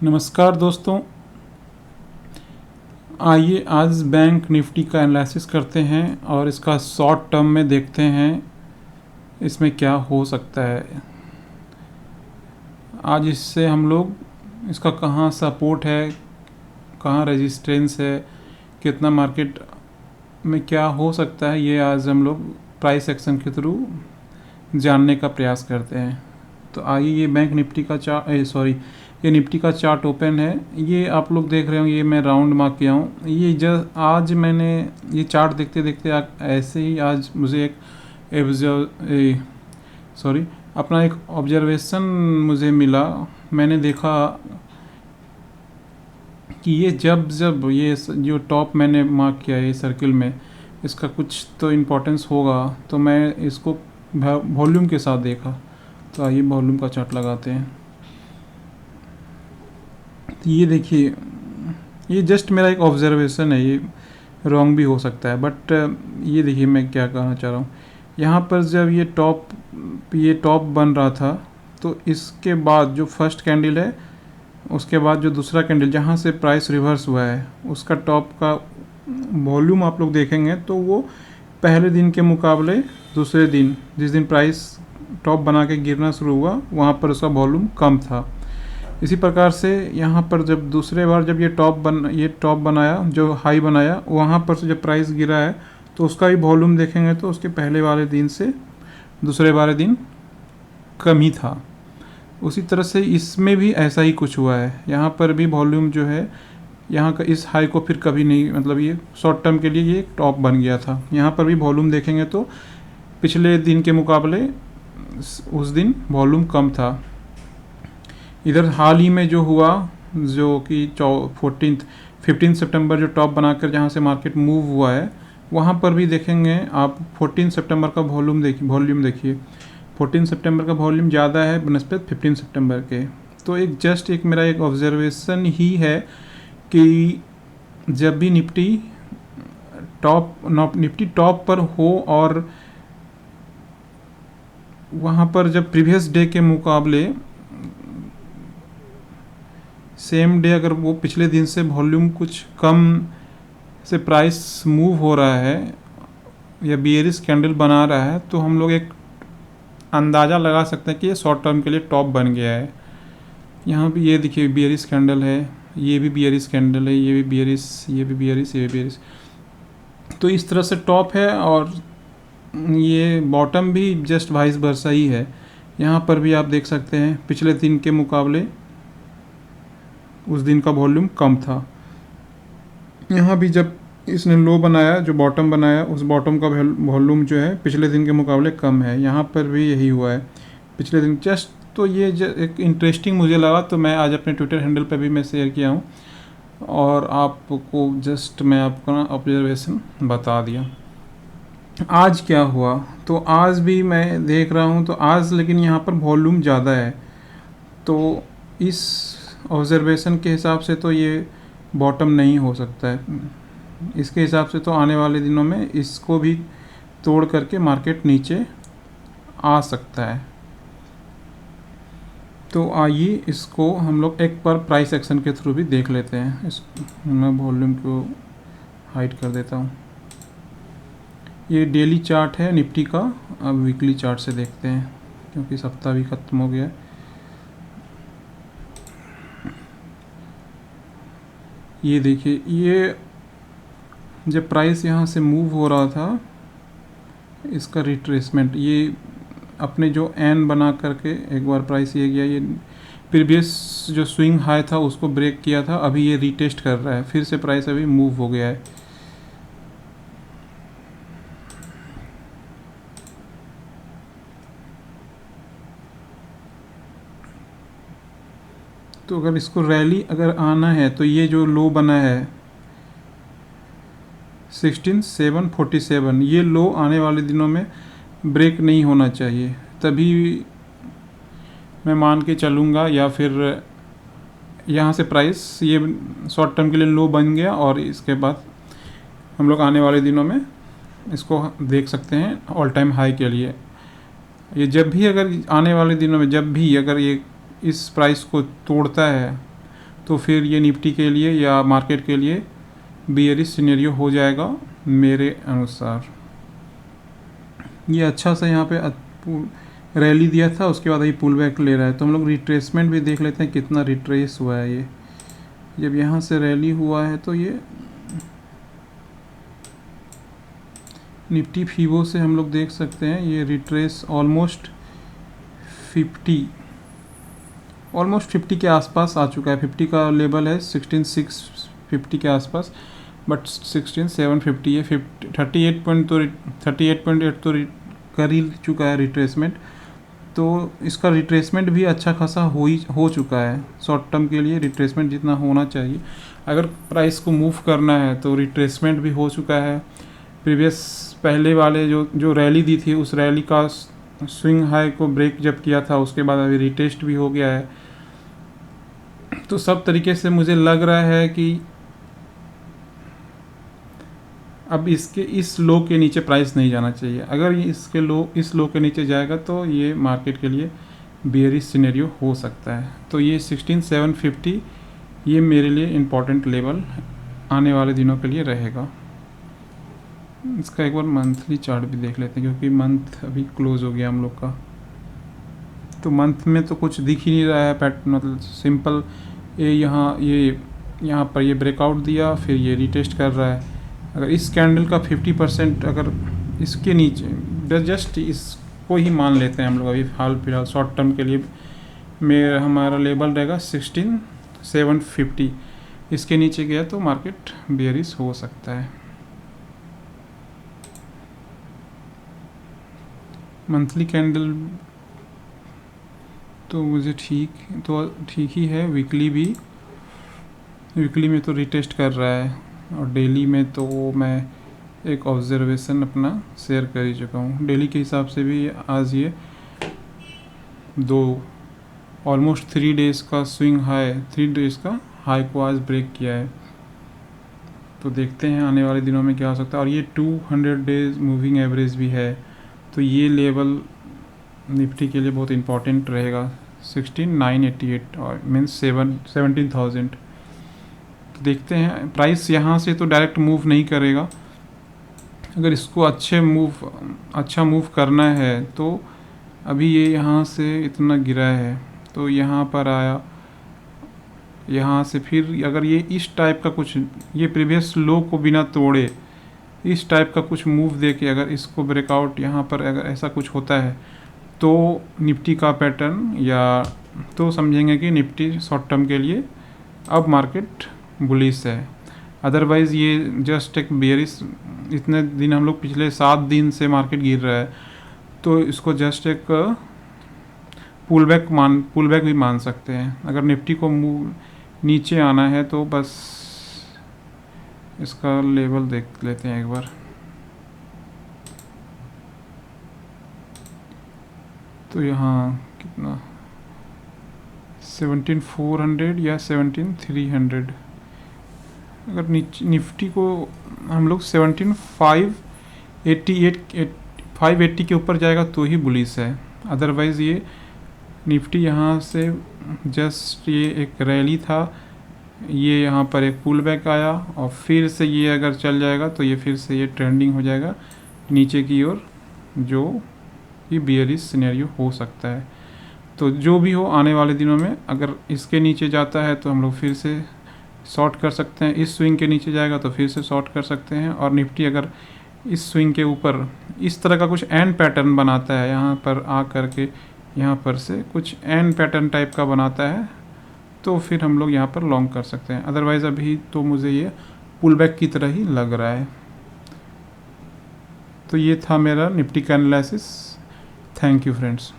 नमस्कार दोस्तों, आइए आज बैंक निफ्टी का एनालिसिस करते हैं और इसका शॉर्ट टर्म में देखते हैं इसमें क्या हो सकता है। आज इससे हम लोग इसका कहाँ सपोर्ट है, कहाँ रेजिस्टेंस है, कितना मार्केट में क्या हो सकता है, ये आज हम लोग प्राइस एक्शन के थ्रू जानने का प्रयास करते हैं। तो आइए, ये बैंक निफ्टी का ये निफ्टी का चार्ट ओपन है। ये आप लोग देख रहे हो, ये मैं राउंड मार्क किया हूँ। ये आज मैंने ये चार्ट देखते देखते ऐसे ही आज मुझे अपना एक ऑब्जर्वेशन मुझे मिला। मैंने देखा कि ये जब ये जो टॉप मैंने मार्क किया है सर्किल में, इसका कुछ तो इम्पोर्टेंस होगा, तो मैं इसको वॉल्यूम के साथ देखा। तो आइए वॉल्यूम का चार्ट लगाते हैं। तो ये देखिए, ये जस्ट मेरा एक ऑब्जर्वेशन है, ये रॉन्ग भी हो सकता है, बट ये देखिए मैं क्या कहना चाह रहा हूँ। यहाँ पर जब ये टॉप बन रहा था, तो इसके बाद जो फर्स्ट कैंडल है, उसके बाद जो दूसरा कैंडल जहाँ से प्राइस रिवर्स हुआ है, उसका टॉप का वॉल्यूम आप लोग देखेंगे तो वो पहले दिन के मुकाबले दूसरे दिन, जिस दिन प्राइस टॉप बना के गिरना शुरू हुआ, वहाँ पर उसका वॉल्यूम कम था। इसी प्रकार से यहाँ पर जब दूसरे बार जब ये टॉप बनाया, जो हाई बनाया, वहाँ पर से जब प्राइस गिरा है, तो उसका भी वॉल्यूम देखेंगे तो उसके पहले वाले दिन से दूसरे वाले दिन कम ही था। उसी तरह से इसमें भी ऐसा ही कुछ हुआ है। यहाँ पर भी वॉल्यूम जो है, यहाँ का इस हाई को फिर कभी नहीं, मतलब ये शॉर्ट टर्म के लिए ये टॉप बन गया था। यहाँ पर भी वॉल्यूम देखेंगे तो पिछले दिन के मुकाबले उस दिन वॉल्यूम कम था। इधर हाल ही में जो हुआ, जो कि 15 सितंबर जो टॉप बनाकर जहाँ से मार्केट मूव हुआ है, वहाँ पर भी देखेंगे आप 14 सितंबर का वॉल्यूम देखिए 14 सितंबर का वॉल्यूम ज़्यादा है बनस्पत 15 सितंबर के। तो एक मेरा एक ऑब्जर्वेशन ही है कि जब भी निफ्टी टॉप पर हो और वहाँ पर जब प्रीवियस डे के मुकाबले सेम डे अगर वो पिछले दिन से वॉल्यूम कुछ कम से प्राइस मूव हो रहा है या बियरिश कैंडल बना रहा है, तो हम लोग एक अंदाज़ा लगा सकते हैं कि ये शॉर्ट टर्म के लिए टॉप बन गया है। यहाँ भी ये देखिए बियरिश कैंडल है, ये भी बियरिश कैंडल है, ये भी बियरिश, ये भी बियरिश, ये भी बियरिश। तो इस तरह से टॉप है और ये बॉटम भी जस्ट वाइस वर्सा ही है। यहाँ पर भी आप देख सकते हैं पिछले दिन के मुकाबले उस दिन का वॉल्यूम कम था। यहाँ भी जब इसने लो बनाया, जो बॉटम बनाया, उस बॉटम का वॉल्यूम जो है पिछले दिन के मुकाबले कम है। यहाँ पर भी यही हुआ है पिछले दिन जस्ट। तो ये एक इंटरेस्टिंग मुझे लगा, तो मैं आज अपने ट्विटर हैंडल पर भी मैं शेयर किया हूँ और आपको जस्ट मैं आपका ऑब्जर्वेशन बता दिया। आज क्या हुआ, तो आज भी मैं देख रहा हूँ, तो आज लेकिन यहाँ पर वॉल्यूम ज़्यादा है। तो इस ऑब्जर्वेशन के हिसाब से तो ये बॉटम नहीं हो सकता है। इसके हिसाब से तो आने वाले दिनों में इसको भी तोड़ करके मार्केट नीचे आ सकता है। तो आइए इसको हम लोग एक बार प्राइस एक्शन के थ्रू भी देख लेते हैं। मैं वॉल्यूम को हाइड कर देता हूँ। ये डेली चार्ट है निफ्टी का। अब वीकली चार्ट से देखते हैं, क्योंकि सप्ताह भी ख़त्म हो गया है। ये देखिए, ये जब प्राइस यहाँ से मूव हो रहा था, इसका रिट्रेसमेंट, ये अपने जो एन बना करके एक बार प्राइस ये गया, ये प्रीवियस जो स्विंग हाई था उसको ब्रेक किया था। अभी ये रीटेस्ट कर रहा है, फिर से प्राइस अभी मूव हो गया है। तो अगर इसको रैली अगर आना है, तो ये जो लो बना है 16,747, ये लो आने वाले दिनों में ब्रेक नहीं होना चाहिए, तभी मैं मान के चलूँगा। या फिर यहाँ से प्राइस ये शॉर्ट टर्म के लिए लो बन गया और इसके बाद हम लोग आने वाले दिनों में इसको देख सकते हैं ऑल टाइम हाई के लिए। ये जब भी अगर आने वाले दिनों में जब भी अगर ये इस प्राइस को तोड़ता है, तो फिर ये निफ्टी के लिए या मार्केट के लिए बियरिश सिनेरियो हो जाएगा मेरे अनुसार। ये अच्छा सा यहाँ पे रैली दिया था, उसके बाद ये पुल बैक ले रहा है। तो हम लोग रिट्रेसमेंट भी देख लेते हैं कितना रिट्रेस हुआ है। ये जब यहाँ से रैली हुआ है तो ये निफ्टी फीवो से हम लोग देख सकते हैं ये रिट्रेस ऑलमोस्ट 50 के आसपास आ चुका है। 50 का लेवल है 16,650 के आसपास, बट 16,750 है। 38.8 तो कर ही चुका है रिट्रेसमेंट। तो इसका रिट्रेसमेंट भी अच्छा खासा हो चुका है। शॉर्ट टर्म के लिए रिट्रेसमेंट जितना होना चाहिए, अगर प्राइस को मूव करना है तो रिट्रेसमेंट भी हो चुका है। प्रीवियस पहले वाले जो रैली दी थी उस रैली का स्विंग हाई को ब्रेक जब किया था, उसके बाद अभी रिटेस्ट भी हो गया है। तो सब तरीके से मुझे लग रहा है कि अब इस लो के नीचे प्राइस नहीं जाना चाहिए। अगर ये इस लो के नीचे जाएगा तो ये मार्केट के लिए बेयरिश सिनेरियो हो सकता है। तो ये 16,750 ये मेरे लिए इम्पॉर्टेंट लेवल आने वाले दिनों के लिए रहेगा। इसका एक बार मंथली चार्ट भी देख लेते हैं, क्योंकि मंथ अभी क्लोज हो गया हम लोग का। तो मंथ में तो कुछ दिख ही नहीं रहा है पैटर्न, मतलब सिंपल यहाँ पर ये ब्रेकआउट दिया, फिर ये रिटेस्ट कर रहा है। अगर इस कैंडल का 50% अगर इसके नीचे, जस्ट इसको ही मान लेते हैं हम लोग अभी हाल फिलहाल शॉर्ट टर्म के लिए, हमारा लेवल रहेगा 16,750। इसके नीचे गया तो मार्केट बेयरिश हो सकता है। मंथली कैंडल तो मुझे ठीक ही है। वीकली में तो रिटेस्ट कर रहा है, और डेली में तो मैं एक ऑब्जर्वेशन अपना शेयर कर ही चुका हूँ। डेली के हिसाब से भी आज ये ऑलमोस्ट 3 डेज़ का स्विंग हाई, 3 डेज़ का हाई को आज ब्रेक किया है। तो देखते हैं आने वाले दिनों में क्या हो सकता है। और ये 200 डेज मूविंग एवरेज भी है, तो ये लेवल निफ्टी के लिए बहुत इंपॉर्टेंट रहेगा। 16,988 और मीन्स 17,000। तो देखते हैं, प्राइस यहाँ से तो डायरेक्ट मूव नहीं करेगा। अगर इसको अच्छा मूव करना है तो अभी ये यहाँ से इतना गिरा है, तो यहाँ पर आया, यहाँ से फिर अगर ये इस टाइप का कुछ, ये प्रीवियस लो को बिना तोड़े इस टाइप का कुछ मूव दे के अगर इसको ब्रेकआउट यहाँ पर अगर ऐसा कुछ होता है तो निफ्टी का पैटर्न, या तो समझेंगे कि निफ्टी शॉर्ट टर्म के लिए अब मार्केट बुलिश है। अदरवाइज़ ये जस्ट एक बेयरिश, इतने दिन हम लोग पिछले 7 दिन से मार्केट गिर रहा है, तो इसको जस्ट एक पुल बैक भी मान सकते हैं। अगर निफ्टी को नीचे आना है तो बस इसका लेवल देख लेते हैं एक बार। तो यहाँ कितना 17,400 या 17,300, अगर निफ्टी को हम लोग 580 के ऊपर जाएगा तो ही बुलिश है। अदरवाइज़ ये निफ्टी यहाँ से जस्ट ये एक रैली था, ये यहाँ पर एक पुल बैक आया, और फिर से ये अगर चल जाएगा तो ये फिर से ये ट्रेंडिंग हो जाएगा नीचे की ओर, जो कि बेयरिश सिनेरियो हो सकता है। तो जो भी हो आने वाले दिनों में अगर इसके नीचे जाता है तो हम लोग फिर से शॉर्ट कर सकते हैं, इस स्विंग के नीचे जाएगा तो फिर से शॉर्ट कर सकते हैं। और निफ्टी अगर इस स्विंग के ऊपर इस तरह का कुछ एंड पैटर्न बनाता है, यहाँ पर आ करके यहाँ पर से कुछ एंड पैटर्न टाइप का बनाता है, तो फिर हम लोग यहाँ पर लॉन्ग कर सकते हैं। अदरवाइज़ अभी तो मुझे ये पुल बैक की तरह ही लग रहा है। तो ये था मेरा निफ्टी का एनालिसिस। Thank you friends.